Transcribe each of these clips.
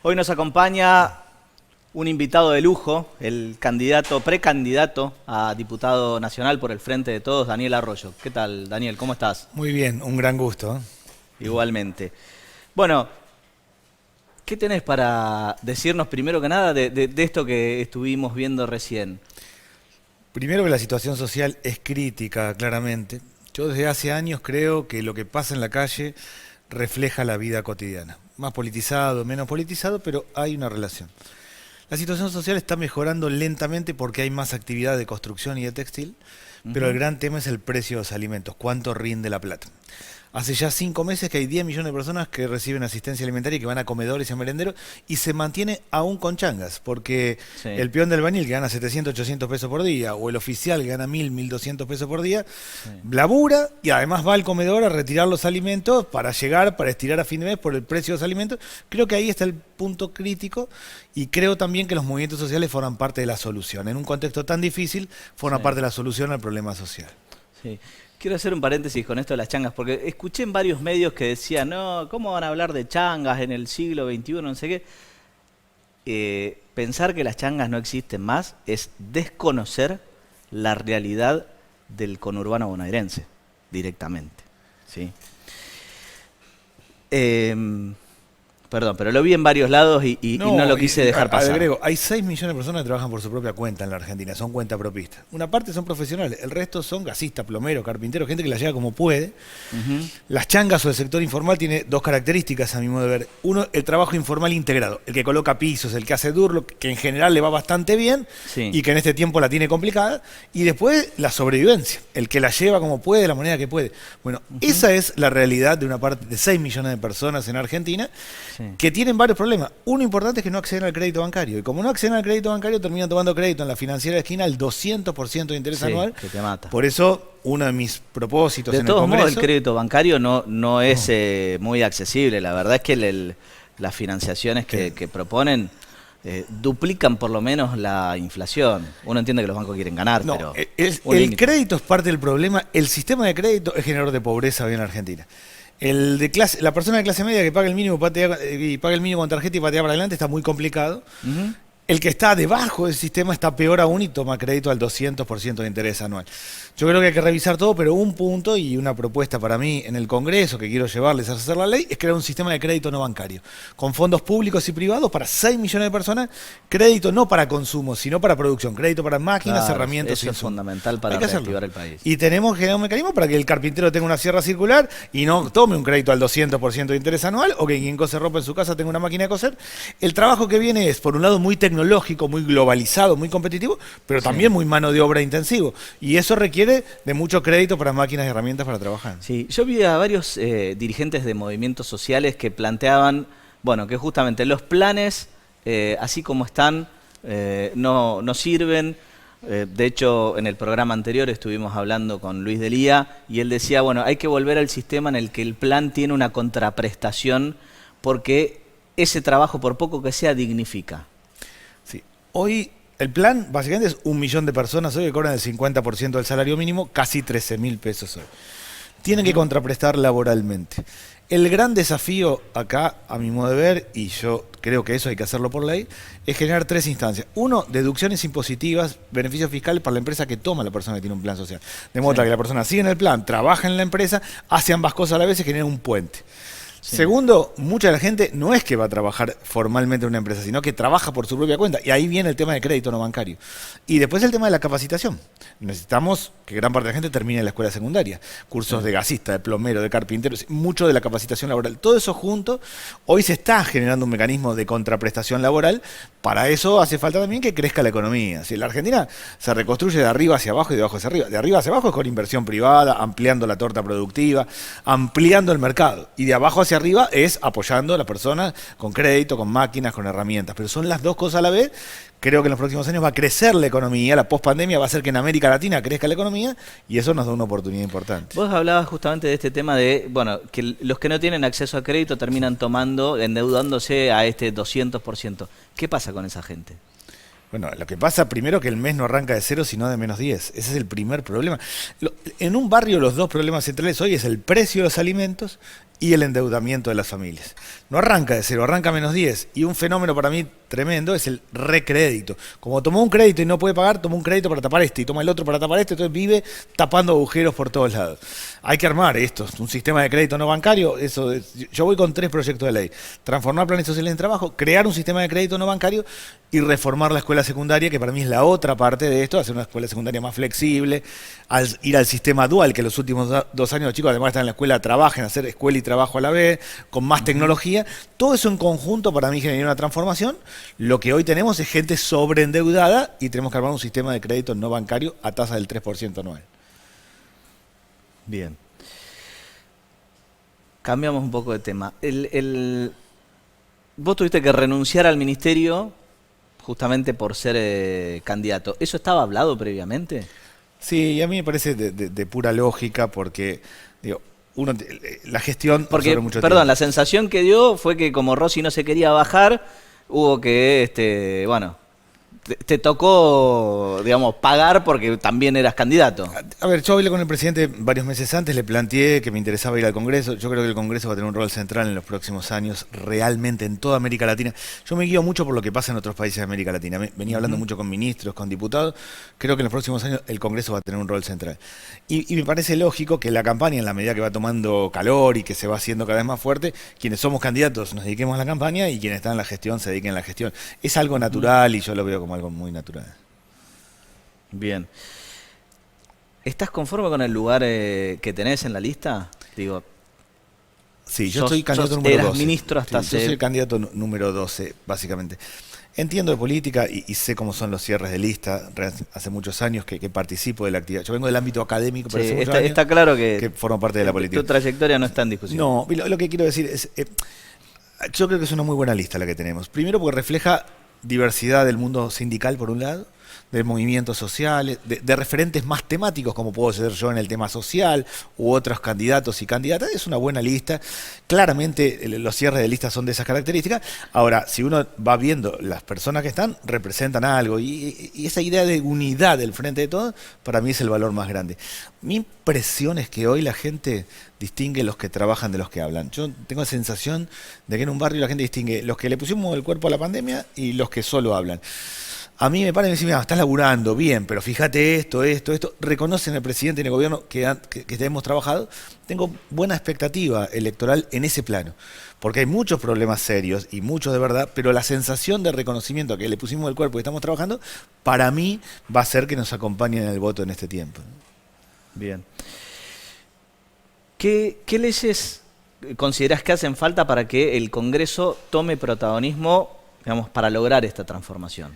Hoy nos acompaña un invitado de lujo, el precandidato a diputado nacional por el Frente de Todos, Daniel Arroyo. ¿Qué tal, Daniel? ¿Cómo estás? Muy bien, un gran gusto, ¿eh? Igualmente. Bueno, ¿qué tenés para decirnos primero que nada de esto que estuvimos viendo recién? Primero que la situación social es crítica, claramente. Yo desde hace años creo que lo que pasa en la calle refleja la vida cotidiana. Más politizado, menos politizado, pero hay una relación. La situación social está mejorando lentamente porque hay más actividad de construcción y de textil, pero el gran tema es el precio de los alimentos, cuánto rinde la plata. Hace ya 5 meses que hay 10 millones de personas que reciben asistencia alimentaria y que van a comedores y a merenderos y se mantiene aún con changas, porque Sí. el peón del bañil que gana 700, 800 pesos por día o el oficial que gana 1000, 1200 pesos por día, labura y además va al comedor a retirar los alimentos para estirar a fin de mes por el precio de los alimentos. Creo que ahí está el punto crítico y creo también que los movimientos sociales forman parte de la solución. En un contexto tan difícil, forman parte de la solución al problema social. Sí. Quiero hacer un paréntesis con esto de las changas, porque escuché en varios medios que decían, no, ¿cómo van a hablar de changas en el siglo XXI? No sé qué. Pensar que las changas no existen más es desconocer la realidad del conurbano bonaerense, directamente. ¿Sí? Perdón, pero lo vi en varios lados y no lo quise dejar pasar. Agrego, hay 6 millones de personas que trabajan por su propia cuenta en la Argentina, son cuentapropistas. Una parte son profesionales, el resto son gasistas, plomeros, carpinteros, gente que la lleva como puede. Las changas o el sector informal tiene dos características a mi modo de ver. Uno, el trabajo informal integrado, el que coloca pisos, el que hace durlo, que en general le va bastante bien y que en este tiempo la tiene complicada. Y después la sobrevivencia, el que la lleva como puede, de la manera que puede. Bueno, esa es la realidad de una parte de 6 millones de personas en Argentina. Que tienen varios problemas. Uno importante es que no acceden al crédito bancario. Y como no acceden al crédito bancario, terminan tomando crédito en la financiera de esquina al 200% de interés anual. Que te mata. Por eso, uno de mis propósitos en el Congreso... De todos modos, el crédito bancario no es muy accesible. La verdad es que las financiaciones que proponen duplican por lo menos la inflación. Uno entiende que los bancos quieren ganar, pero... El crédito es parte del problema. El sistema de crédito es generador de pobreza hoy en la Argentina. La persona de clase media que paga el mínimo con tarjeta y patea para adelante está muy complicado. El que está debajo del sistema está peor aún y toma crédito al 200% de interés anual. Yo creo que hay que revisar todo, pero un punto y una propuesta para mí en el Congreso que quiero llevarles a hacer la ley es crear un sistema de crédito no bancario, con fondos públicos y privados para 6 millones de personas, crédito no para consumo, sino para producción, crédito para máquinas, herramientas. Eso es fundamental para reactivar el país. Y tenemos que generar un mecanismo para que el carpintero tenga una sierra circular y no tome un crédito al 200% de interés anual, o que quien cose ropa en su casa tenga una máquina de coser. El trabajo que viene es, por un lado, muy tecnológico, muy globalizado, muy competitivo, pero también muy mano de obra intensivo. Y eso requiere de mucho crédito para máquinas y herramientas para trabajar. Sí, yo vi a varios dirigentes de movimientos sociales que planteaban, bueno, que justamente los planes, así como están, no sirven. De hecho, en el programa anterior estuvimos hablando con Luis Delía y él decía, bueno, hay que volver al sistema en el que el plan tiene una contraprestación porque ese trabajo, por poco que sea, dignifica. Sí. Hoy el plan básicamente es 1 millón de personas hoy que cobran el 50% del salario mínimo, casi 13.000 pesos hoy. Tienen que contraprestar laboralmente. El gran desafío acá, a mi modo de ver, y yo creo que eso hay que hacerlo por ley, es generar 3 instancias. Uno, deducciones impositivas, beneficios fiscales para la empresa que toma la persona que tiene un plan social. De modo que la persona sigue en el plan, trabaja en la empresa, hace ambas cosas a la vez y genera un puente. Segundo, mucha de la gente no es que va a trabajar formalmente en una empresa, sino que trabaja por su propia cuenta. Y ahí viene el tema de crédito no bancario. Y después el tema de la capacitación. Necesitamos que gran parte de la gente termine la escuela secundaria. Cursos de gasista, de plomero, de carpintero, mucho de la capacitación laboral. Todo eso junto, hoy se está generando un mecanismo de contraprestación laboral. Para eso hace falta también que crezca la economía. Si la Argentina se reconstruye de arriba hacia abajo y de abajo hacia arriba. De arriba hacia abajo es con inversión privada, ampliando la torta productiva, ampliando el mercado. Y de abajo hacia arriba es apoyando a la persona con crédito, con máquinas, con herramientas. Pero son las dos cosas a la vez. Creo que en los próximos años va a crecer la economía, la pospandemia va a hacer que en América Latina crezca la economía y eso nos da una oportunidad importante. Vos hablabas justamente de este tema de, bueno, que los que no tienen acceso a crédito terminan endeudándose a este 200%. ¿Qué pasa con esa gente? Bueno, lo que pasa primero que el mes no arranca de 0, sino de -10. Ese es el primer problema. En un barrio los dos problemas centrales hoy es el precio de los alimentos y el endeudamiento de las familias. No arranca de cero, arranca menos 10. Y un fenómeno para mí tremendo es el recrédito. Como tomó un crédito y no puede pagar, tomó un crédito para tapar este y toma el otro para tapar este, entonces vive tapando agujeros por todos lados. Hay que armar esto, un sistema de crédito no bancario. Yo voy con 3 proyectos de ley. Transformar planes sociales en trabajo, crear un sistema de crédito no bancario y reformar la escuela secundaria, que para mí es la otra parte de esto, hacer una escuela secundaria más flexible, ir al sistema dual, que los últimos 2 años los chicos además están en la escuela, trabajen, hacer escuela y trabajo a la vez, con más tecnología. Todo eso en conjunto para mí genera una transformación. Lo que hoy tenemos es gente sobreendeudada y tenemos que armar un sistema de crédito no bancario a tasa del 3% anual. Bien. Cambiamos un poco de tema. Vos tuviste que renunciar al ministerio justamente por ser candidato. ¿Eso estaba hablado previamente? Sí, y a mí me parece de pura lógica porque, digo, la gestión porque, sobre mucho perdón, tiempo. la sensación que dio fue que como Rossi no se quería bajar, hubo que, bueno, te tocó, digamos, pagar porque también eras candidato. A ver, yo hablé con el presidente varios meses antes, le planteé que me interesaba ir al Congreso. Yo creo que el Congreso va a tener un rol central en los próximos años, realmente en toda América Latina. Yo me guío mucho por lo que pasa en otros países de América Latina. Venía hablando mucho con ministros, con diputados. Creo que en los próximos años el Congreso va a tener un rol central. Y me parece lógico que la campaña, en la medida que va tomando calor y que se va haciendo cada vez más fuerte, quienes somos candidatos nos dediquemos a la campaña y quienes están en la gestión se dediquen a la gestión. Es algo natural y yo lo veo como algo muy natural. Bien. ¿Estás conforme con el lugar que tenés en la lista? Digo, sí, yo soy candidato número 12. Eras ministro hasta sí, yo soy el candidato número 12, básicamente. Entiendo de política y sé cómo son los cierres de lista. Hace muchos años que participo de la actividad. Yo vengo del ámbito académico, pero sí, hace muchos años está claro que formo parte de la política. Tu trayectoria no está en discusión. No, lo que quiero decir es, yo creo que es una muy buena lista la que tenemos. Primero porque refleja diversidad del mundo sindical, por un lado, de movimientos sociales, de referentes más temáticos, como puedo ser yo en el tema social, u otros candidatos y candidatas. Es una buena lista. Claramente los cierres de listas son de esas características. Ahora, si uno va viendo las personas que están, representan algo. Y esa idea de unidad del frente de todos, para mí es el valor más grande. Mi impresión es que hoy la gente distingue los que trabajan de los que hablan. Yo tengo la sensación de que en un barrio la gente distingue los que le pusimos el cuerpo a la pandemia y los que solo hablan. A mí me paran y me dicen, mira, estás laburando bien, pero fíjate esto. Reconocen al presidente y el gobierno que hemos trabajado. Tengo buena expectativa electoral en ese plano, porque hay muchos problemas serios y muchos de verdad, pero la sensación de reconocimiento a que le pusimos el cuerpo y estamos trabajando, para mí va a ser que nos acompañen en el voto en este tiempo. Bien. ¿Qué leyes considerás que hacen falta para que el Congreso tome protagonismo, digamos, para lograr esta transformación?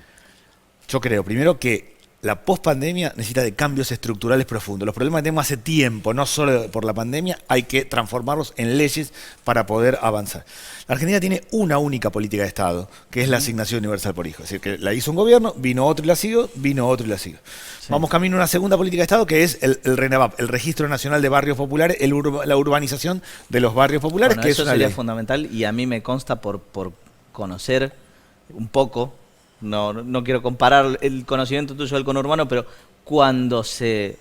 Yo creo, primero, que la pospandemia necesita de cambios estructurales profundos. Los problemas que tenemos hace tiempo, no solo por la pandemia, hay que transformarlos en leyes para poder avanzar. La Argentina tiene una única política de Estado, que es la asignación universal por hijo. Es decir, que la hizo un gobierno, vino otro y la siguió, vino otro y la siguió. Sí. Vamos camino a una segunda política de Estado, que es el RENAVAP, el Registro Nacional de Barrios Populares, la urbanización de los barrios populares, bueno, que eso es una sería ley fundamental, y a mí me consta por conocer un poco. No quiero comparar el conocimiento tuyo del conurbano, pero cuando se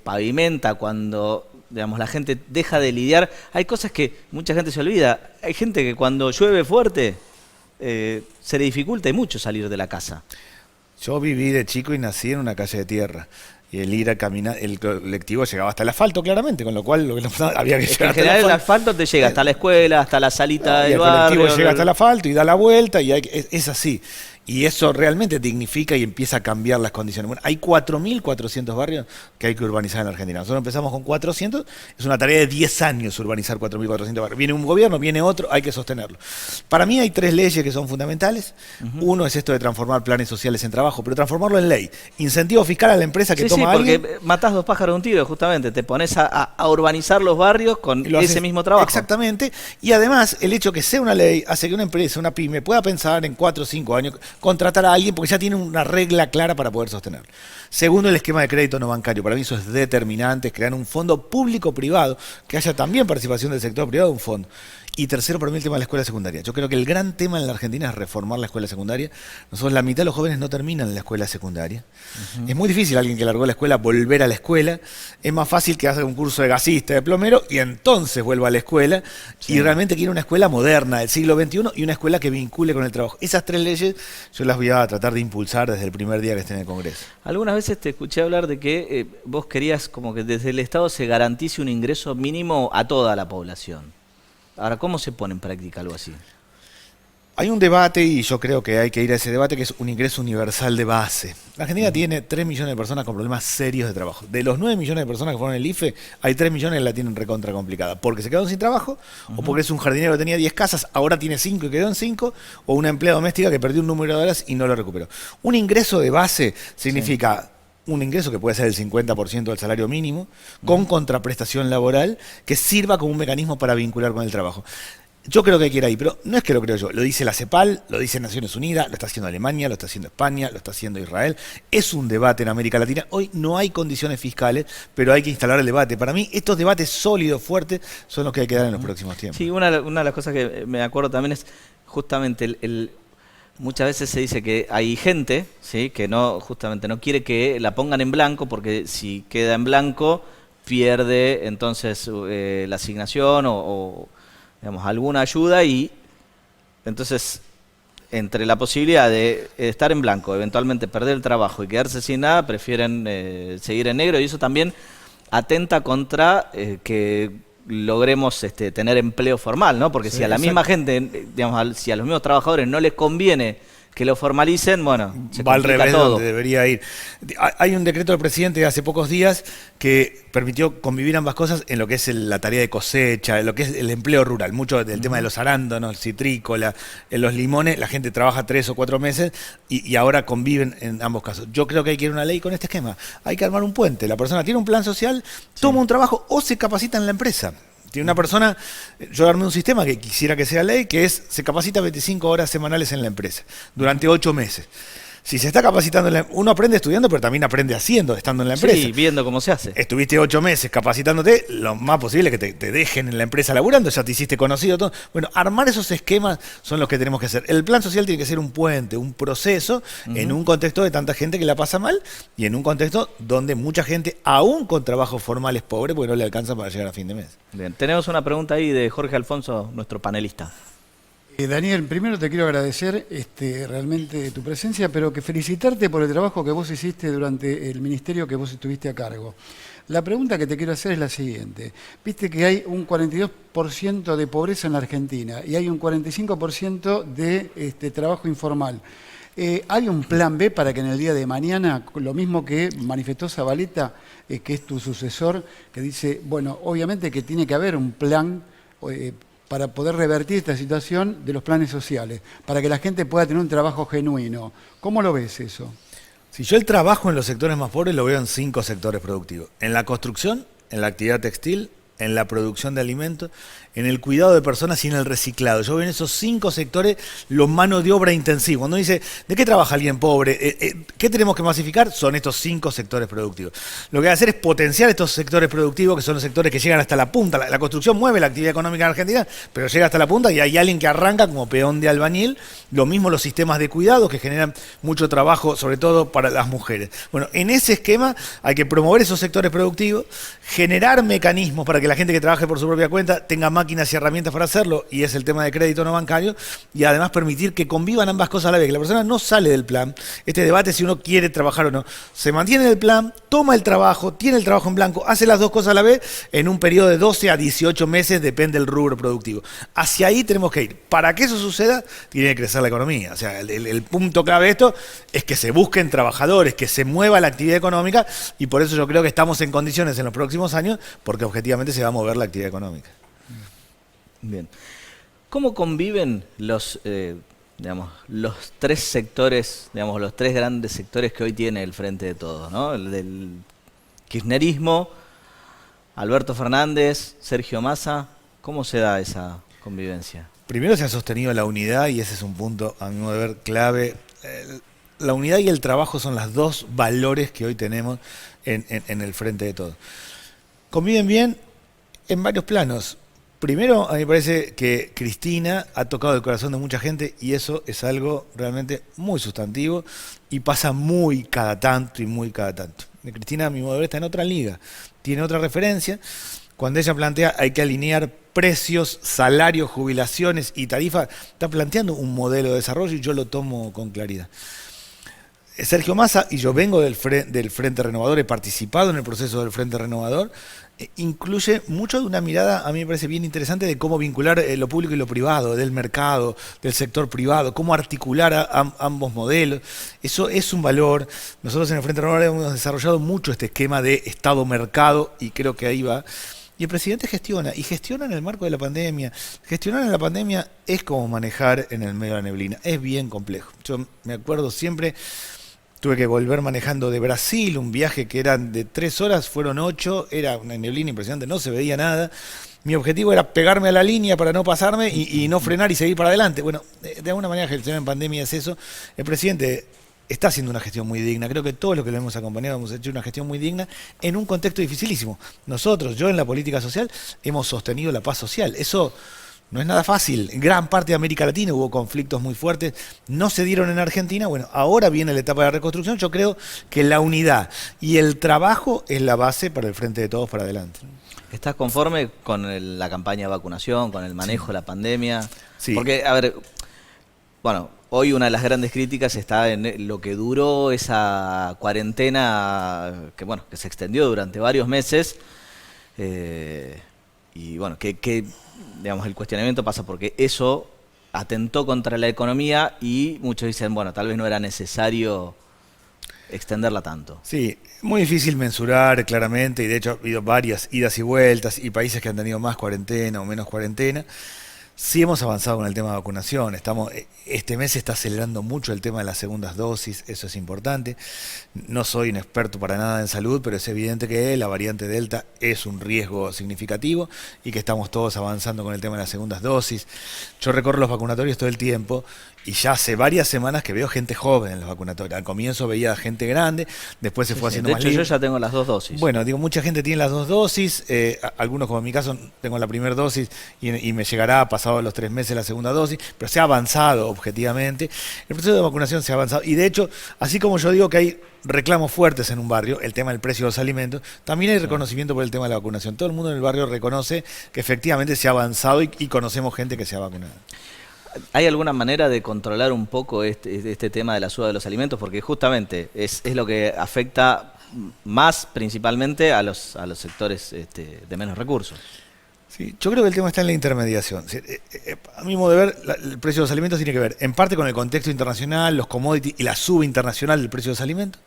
pavimenta, cuando, digamos, la gente deja de lidiar, hay cosas que mucha gente se olvida. Hay gente que cuando llueve fuerte se le dificulta y mucho salir de la casa. Yo viví de chico y nací en una calle de tierra. Y el ir a caminar, el colectivo llegaba hasta el asfalto, claramente, con lo cual había que llegar. En general el asfalto te llega hasta la escuela, hasta la salita del barrio. El colectivo llega hasta el asfalto y da la vuelta, y es así. Y eso realmente dignifica y empieza a cambiar las condiciones. Bueno, hay 4.400 barrios que hay que urbanizar en la Argentina. Nosotros empezamos con 400, es una tarea de 10 años urbanizar 4.400 barrios. Viene un gobierno, viene otro, hay que sostenerlo. Para mí hay 3 leyes que son fundamentales. Uno es esto de transformar planes sociales en trabajo, pero transformarlo en ley. Incentivo fiscal a la empresa que toma a alguien. Porque matás 2 pájaros de un tiro, justamente. Te pones a urbanizar los barrios con ese mismo trabajo. Exactamente. Y además, el hecho que sea una ley hace que una empresa, una pyme, pueda pensar en 4 o 5 años contratar a alguien porque ya tiene una regla clara para poder sostenerlo. Segundo, el esquema de crédito no bancario. Para mí eso es determinante, crear un fondo público-privado, que haya también participación del sector privado de un fondo. Y tercero, para mí, el tema de la escuela secundaria. Yo creo que el gran tema en la Argentina es reformar la escuela secundaria. Nosotros, la mitad de los jóvenes no terminan la escuela secundaria. Es muy difícil alguien que largó la escuela volver a la escuela. Es más fácil que haga un curso de gasista, de plomero, y entonces vuelva a la escuela. Sí. Y realmente quiere una escuela moderna del siglo XXI y una escuela que vincule con el trabajo. Esas 3 leyes yo las voy a tratar de impulsar desde el primer día que esté en el Congreso. Algunas veces te escuché hablar de que vos querías como que desde el Estado se garantice un ingreso mínimo a toda la población. Ahora, ¿cómo se pone en práctica algo así? Hay un debate, y yo creo que hay que ir a ese debate, que es un ingreso universal de base. La Argentina tiene 3 millones de personas con problemas serios de trabajo. De los 9 millones de personas que fueron en el IFE, hay 3 millones que la tienen recontra complicada. Porque se quedaron sin trabajo, o porque es un jardinero que tenía 10 casas, ahora tiene 5 y quedó en 5, o una empleada doméstica que perdió un número de horas y no lo recuperó. Un ingreso de base significa un ingreso que puede ser el 50% del salario mínimo, con contraprestación laboral, que sirva como un mecanismo para vincular con el trabajo. Yo creo que hay que ir ahí, pero no es que lo creo yo, lo dice la CEPAL, lo dice Naciones Unidas, lo está haciendo Alemania, lo está haciendo España, lo está haciendo Israel. Es un debate en América Latina. Hoy no hay condiciones fiscales, pero hay que instalar el debate. Para mí, estos debates sólidos, fuertes, son los que hay que dar en los próximos tiempos. Sí, una de las cosas que me acuerdo también es justamente muchas veces se dice que hay gente, ¿sí?, que justamente no quiere que la pongan en blanco, porque si queda en blanco pierde entonces la asignación o digamos, alguna ayuda, y entonces entre la posibilidad de estar en blanco, eventualmente perder el trabajo y quedarse sin nada, prefieren seguir en negro, y eso también atenta contra que logremos tener empleo formal, ¿no? Porque Sí, si a la misma gente, digamos, si a los mismos trabajadores no les conviene que lo formalicen, bueno, se va al complica revés todo. donde debería ir. Hay un decreto del presidente de hace pocos días que permitió convivir ambas cosas en lo que es la tarea de cosecha, en lo que es el empleo rural. Mucho del tema de los arándanos, citrícola, en los limones, la gente trabaja 3 o 4 meses y ahora conviven en ambos casos. Yo creo que hay que ir a una ley con este esquema. Hay que armar un puente. La persona tiene un plan social, toma un trabajo o se capacita en la empresa. Tiene una persona, yo armé un sistema que quisiera que sea ley, que es, se capacita 25 horas semanales en la empresa, durante 8 meses. Si se está capacitando, uno aprende estudiando, pero también aprende haciendo, estando en la empresa. Sí, viendo cómo se hace. Estuviste 8 meses capacitándote, lo más posible es que te dejen en la empresa laburando, ya te hiciste conocido, todo. Bueno, armar esos esquemas son los que tenemos que hacer. El plan social tiene que ser un puente, un proceso, en un contexto de tanta gente que la pasa mal y en un contexto donde mucha gente, aún con trabajos formales, pobre, porque no le alcanza para llegar a fin de mes. Bien, tenemos una pregunta ahí de Jorge Alfonso, nuestro panelista. Daniel, primero te quiero agradecer realmente tu presencia, pero que felicitarte por el trabajo que vos hiciste durante el ministerio que vos estuviste a cargo. La pregunta que te quiero hacer es la siguiente. Viste que hay un 42% de pobreza en la Argentina y hay un 45% de trabajo informal. ¿Hay un plan B para que en el día de mañana, lo mismo que manifestó Zabaleta, que es tu sucesor, que dice, bueno, obviamente que tiene que haber un plan para poder revertir esta situación de los planes sociales, para que la gente pueda tener un trabajo genuino? ¿Cómo lo ves eso? Si yo el trabajo en los sectores más pobres lo veo en 5 sectores productivos. En la construcción, en la actividad textil, en la producción de alimentos, en el cuidado de personas y en el reciclado. Yo veo en esos 5 sectores los mano de obra intensiva. Cuando uno dice, ¿de qué trabaja alguien pobre? ¿Qué tenemos que masificar? Son estos 5 sectores productivos. Lo que hay que hacer es potenciar estos sectores productivos, que son los sectores que llegan hasta la punta. La construcción mueve la actividad económica en Argentina, pero llega hasta la punta y hay alguien que arranca como peón de albañil. Lo mismo los sistemas de cuidado, que generan mucho trabajo, sobre todo para las mujeres. Bueno, en ese esquema hay que promover esos sectores productivos, generar mecanismos para que la gente que trabaje por su propia cuenta tenga máquinas y herramientas para hacerlo, y es el tema de crédito no bancario, y además permitir que convivan ambas cosas a la vez, que la persona no sale del plan. Este debate, si uno quiere trabajar o no, se mantiene en el plan, toma el trabajo, tiene el trabajo en blanco, hace las 2 cosas a la vez en un periodo de 12 a 18 meses, depende del rubro productivo. Hacia ahí tenemos que ir. Para que eso suceda, tiene que crecer la economía. O sea, el punto clave de esto es que se busquen trabajadores, que se mueva la actividad económica, y por eso yo creo que estamos en condiciones en los próximos años, porque objetivamente se va a mover la actividad económica. Bien. ¿Cómo conviven los 3 sectores, digamos, los 3 grandes sectores que hoy tiene el Frente de Todos, ¿no? El del kirchnerismo, Alberto Fernández, Sergio Massa. ¿Cómo se da esa convivencia? Primero se ha sostenido la unidad, y ese es un punto, a mi modo de ver, clave. La unidad y el trabajo son los 2 valores que hoy tenemos en el Frente de Todos. Conviven bien en varios planos. Primero, a mí me parece que Cristina ha tocado el corazón de mucha gente y eso es algo realmente muy sustantivo y pasa muy cada tanto y muy cada tanto. Cristina, a mi modo de ver, está en otra liga, tiene otra referencia. Cuando ella plantea hay que alinear precios, salarios, jubilaciones y tarifas, está planteando un modelo de desarrollo y yo lo tomo con claridad. Sergio Massa, y yo vengo del Frente Renovador, he participado en el proceso del Frente Renovador, incluye mucho de una mirada, a mí me parece bien interesante, de cómo vincular lo público y lo privado, del mercado, del sector privado, cómo articular ambos modelos. Eso es un valor. Nosotros en el Frente Renovador hemos desarrollado mucho este esquema de Estado-mercado y creo que ahí va. Y el presidente gestiona, y gestiona en el marco de la pandemia. Gestionar en la pandemia es como manejar en el medio de la neblina, es bien complejo. Yo me acuerdo siempre... Tuve que volver manejando de Brasil, un viaje que eran de 3 horas, fueron 8, era una neblina impresionante, no se veía nada. Mi objetivo era pegarme a la línea para no pasarme y no frenar y seguir para adelante. Bueno, de alguna manera gestionar en pandemia es eso. El presidente está haciendo una gestión muy digna, creo que todos los que lo hemos acompañado hemos hecho una gestión muy digna en un contexto dificilísimo. Nosotros, yo en la política social, hemos sostenido la paz social. Eso... no es nada fácil. En gran parte de América Latina hubo conflictos muy fuertes, no se dieron en Argentina. Bueno, ahora viene la etapa de la reconstrucción. Yo creo que la unidad y el trabajo es la base para el Frente de Todos para adelante. ¿Estás conforme con la campaña de vacunación, con el manejo de la pandemia? Sí. Porque, a ver, bueno, hoy una de las grandes críticas está en lo que duró esa cuarentena, que bueno, que se extendió durante varios meses. Y bueno, digamos, el cuestionamiento pasa porque eso atentó contra la economía y muchos dicen, bueno, tal vez no era necesario extenderla tanto. Sí, muy difícil mensurar claramente y de hecho ha habido varias idas y vueltas y países que han tenido más cuarentena o menos cuarentena. Sí hemos avanzado con el tema de vacunación. Este mes se está acelerando mucho el tema de las segundas dosis, eso es importante. No soy un experto para nada en salud, pero es evidente que la variante Delta es un riesgo significativo y que estamos todos avanzando con el tema de las segundas dosis. Yo recorro los vacunatorios todo el tiempo y ya hace varias semanas que veo gente joven en los vacunatorios. Al comienzo veía gente grande, después se fue haciendo de más hecho, libre. yo ya tengo las 2 dosis. Bueno, digo, mucha gente tiene las 2 dosis, algunos como en mi caso tengo la primera dosis y me llegará pasado los 3 meses la segunda dosis, pero se ha avanzado objetivamente. El proceso de vacunación se ha avanzado y de hecho, así como yo digo que hay reclamos fuertes en un barrio, el tema del precio de los alimentos, también hay reconocimiento por el tema de la vacunación. Todo el mundo en el barrio reconoce que efectivamente se ha avanzado y conocemos gente que se ha vacunado. ¿Hay alguna manera de controlar un poco este tema de la suba de los alimentos? Porque justamente es lo que afecta más principalmente a los sectores de menos recursos. Sí, yo creo que el tema está en la intermediación. A mi modo de ver, el precio de los alimentos tiene que ver en parte con el contexto internacional, los commodities y la suba internacional del precio de los alimentos.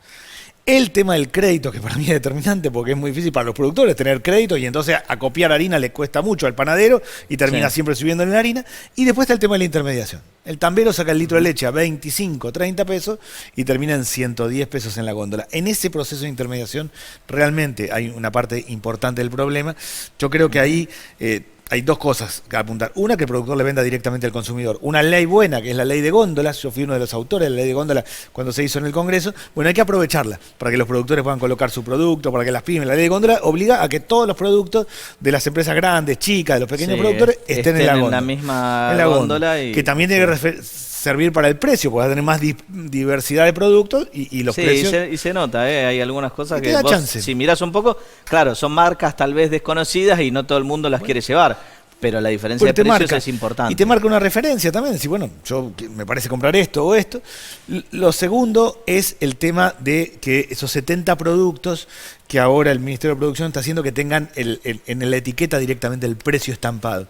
El tema del crédito, que para mí es determinante porque es muy difícil para los productores tener crédito y entonces acopiar harina le cuesta mucho al panadero y termina siempre subiendo en la harina. Y después está el tema de la intermediación. El tambero saca el litro de leche a 25, 30 pesos y termina en 110 pesos en la góndola. En ese proceso de intermediación realmente hay una parte importante del problema. Yo creo que ahí... hay dos cosas que apuntar. Una, que el productor le venda directamente al consumidor. Una ley buena, que es la ley de góndolas. Yo fui uno de los autores de la ley de góndolas cuando se hizo en el Congreso. Bueno, hay que aprovecharla para que los productores puedan colocar su producto, para que las pymes. La ley de góndola obliga a que todos los productos de las empresas grandes, chicas, de los pequeños productores, estén en la góndola. En la misma góndola. Que también tiene que servir para el precio, porque va a tener más diversidad de productos y los precios. Y se nota, hay algunas cosas que vos, chance. Si mirás un poco, claro, son marcas tal vez desconocidas y no todo el mundo las quiere llevar, pero la diferencia de precios es importante. Y te marca una referencia también, si bueno, yo me parece comprar esto o esto. Lo segundo es el tema de que esos 70 productos que ahora el Ministerio de Producción está haciendo que tengan en la etiqueta directamente el precio estampado.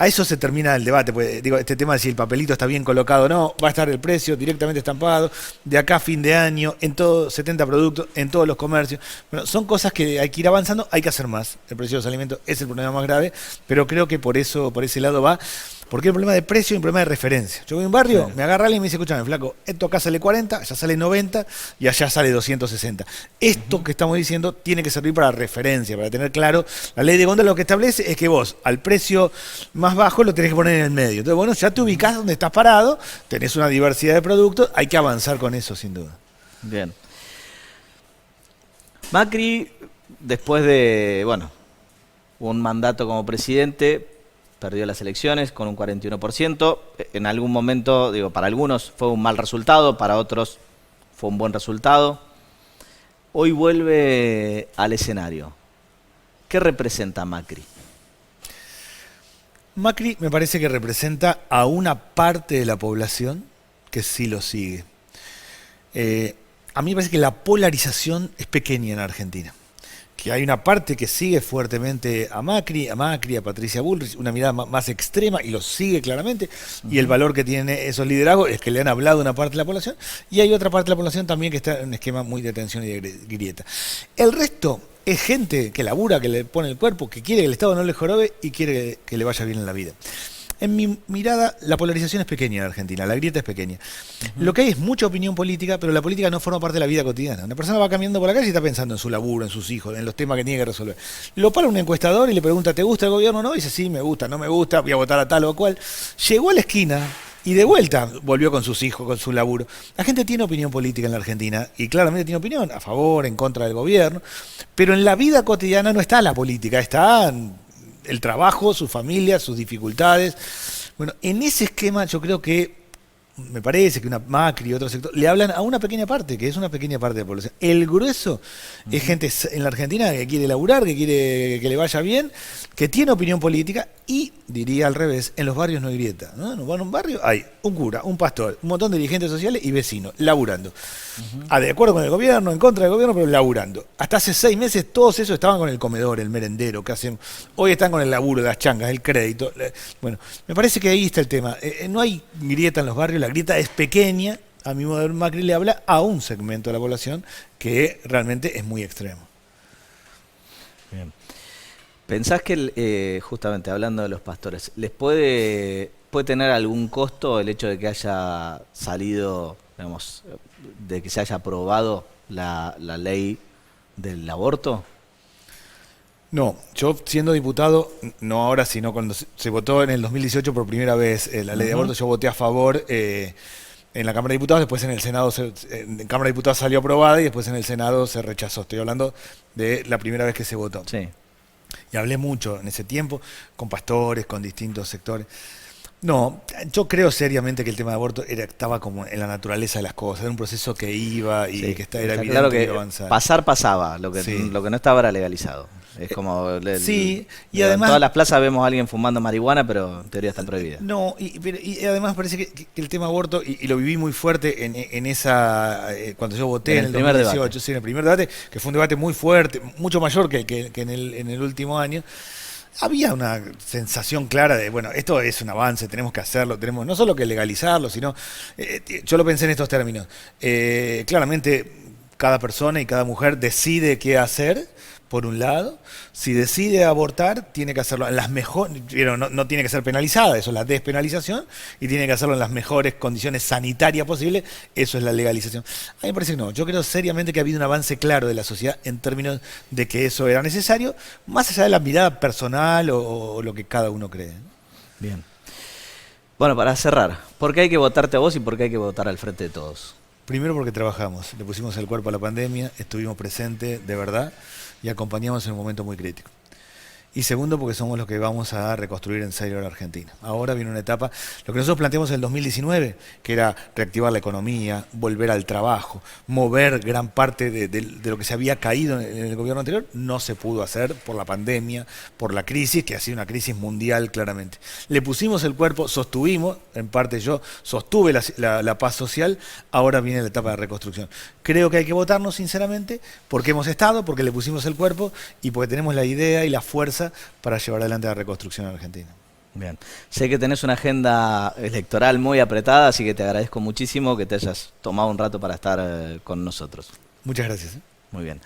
A eso se termina el debate, pues, digo, este tema de si el papelito está bien colocado o no, va a estar el precio directamente estampado, de acá a fin de año, en todos 70 productos, en todos los comercios. Bueno, son cosas que hay que ir avanzando, hay que hacer más. El precio de los alimentos es el problema más grave, pero creo que por ese lado va, porque hay un problema de precio y un problema de referencia. Yo voy a un barrio, me agarra alguien y me dice, escúchame, flaco, esto acá sale 40, allá sale 90 y allá sale 260. Esto que estamos diciendo tiene que servir para referencia, para tener claro. La ley de góndola lo que establece es que vos, al precio más bajo, lo tenés que poner en el medio. Entonces, bueno, ya te ubicás donde estás parado, tenés una diversidad de productos, hay que avanzar con eso, sin duda. Bien. Macri, después de, bueno, un mandato como presidente, perdió las elecciones con un 41%. En algún momento, digo, para algunos fue un mal resultado, para otros fue un buen resultado. Hoy vuelve al escenario. ¿Qué representa Macri? Macri me parece que representa a una parte de la población que sí lo sigue. A mí me parece que la polarización es pequeña en Argentina. Que hay una parte que sigue fuertemente a Macri, a Patricia Bullrich, una mirada más extrema y lo sigue claramente. Y el valor que tiene esos liderazgos es que le han hablado a una parte de la población. Y hay otra parte de la población también que está en un esquema muy de tensión y de grieta. El resto es gente que labura, que le pone el cuerpo, que quiere que el Estado no le jorobe y quiere que le vaya bien en la vida. En mi mirada, la polarización es pequeña en Argentina, la grieta es pequeña. Lo que hay es mucha opinión política, pero la política no forma parte de la vida cotidiana. Una persona va caminando por la calle y está pensando en su laburo, en sus hijos, en los temas que tiene que resolver. Lo para un encuestador y le pregunta, ¿te gusta el gobierno o no? Y dice, sí, me gusta, no me gusta, voy a votar a tal o cual. Llegó a la esquina y de vuelta volvió con sus hijos, con su laburo. La gente tiene opinión política en la Argentina y claramente tiene opinión a favor, en contra del gobierno, pero en la vida cotidiana no está la política, está el trabajo, su familia, sus dificultades. Bueno, en ese esquema yo creo que, me parece que una Macri y otro sector le hablan a una pequeña parte, que es una pequeña parte de la población. El grueso es gente en la Argentina que quiere laburar, que quiere que le vaya bien, que tiene opinión política y, diría al revés, en los barrios no hay grieta, ¿no? En un barrio hay un cura, un pastor, un montón de dirigentes sociales y vecinos, laburando. De acuerdo con el gobierno, en contra del gobierno, pero laburando. Hasta hace 6 meses todos esos estaban con el comedor, el merendero, que hacen. Hoy están con el laburo, las changas, el crédito. Bueno, me parece que ahí está el tema. No hay grieta en los barrios, la grieta es pequeña. A mi modo de ver, Macri le habla a un segmento de la población que realmente es muy extremo. Bien. ¿Pensás que, justamente hablando de los pastores, les puede tener algún costo el hecho de que haya salido, digamos, de que se haya aprobado la ley del aborto? No, yo siendo diputado, no ahora, sino cuando se votó en el 2018 por primera vez la ley de aborto, yo voté a favor en la Cámara de Diputados, después en el Senado, en Cámara de Diputados salió aprobada y después en el Senado se rechazó. Estoy hablando de la primera vez que se votó. Sí. Y hablé mucho en ese tiempo con pastores, con distintos sectores. No, yo creo seriamente que el tema de aborto estaba como en la naturaleza de las cosas, era un proceso que iba y Sí, que era está evidente claro que que iba a avanzar. pasaba, lo que Sí. no estaba era legalizado. Es como, Sí, y digo, además en todas las plazas vemos a alguien fumando marihuana, pero en teoría está prohibida. No, y además parece que el tema aborto, y lo viví muy fuerte en esa, cuando yo voté En en el el primer 2018, debate. sí, en el primer debate, que fue un debate muy fuerte, mucho mayor que en el último año. Había una sensación clara de, bueno, esto es un avance, tenemos que hacerlo, tenemos no solo que legalizarlo, sino, yo lo pensé en estos términos, claramente cada persona y cada mujer decide qué hacer, por un lado, si decide abortar, tiene que hacerlo en las mejores, no tiene que ser penalizada, eso es la despenalización, y tiene que hacerlo en las mejores condiciones sanitarias posibles, eso es la legalización. A mí me parece que no, yo creo seriamente que ha habido un avance claro de la sociedad en términos de que eso era necesario, más allá de la mirada personal o lo que cada uno cree. Bien. Bueno, para cerrar, ¿por qué hay que votarte a vos y por qué hay que votar al Frente de Todos? Primero porque trabajamos, le pusimos el cuerpo a la pandemia, estuvimos presentes de verdad y acompañamos en un momento muy crítico. Y segundo, porque somos los que vamos a reconstruir en serio la Argentina. Ahora viene una etapa, lo que nosotros planteamos en el 2019, que era reactivar la economía, volver al trabajo, mover gran parte de lo que se había caído en el gobierno anterior, no se pudo hacer por la pandemia, por la crisis, que ha sido una crisis mundial claramente. Le pusimos el cuerpo, sostuvimos, en parte yo sostuve la paz social, ahora viene la etapa de reconstrucción. Creo que hay que votarnos sinceramente, porque hemos estado, porque le pusimos el cuerpo y porque tenemos la idea y la fuerza para llevar adelante la reconstrucción en Argentina. Bien. Sé que tenés una agenda electoral muy apretada, así que te agradezco muchísimo que te hayas tomado un rato para estar con nosotros. Muchas gracias. Muy bien.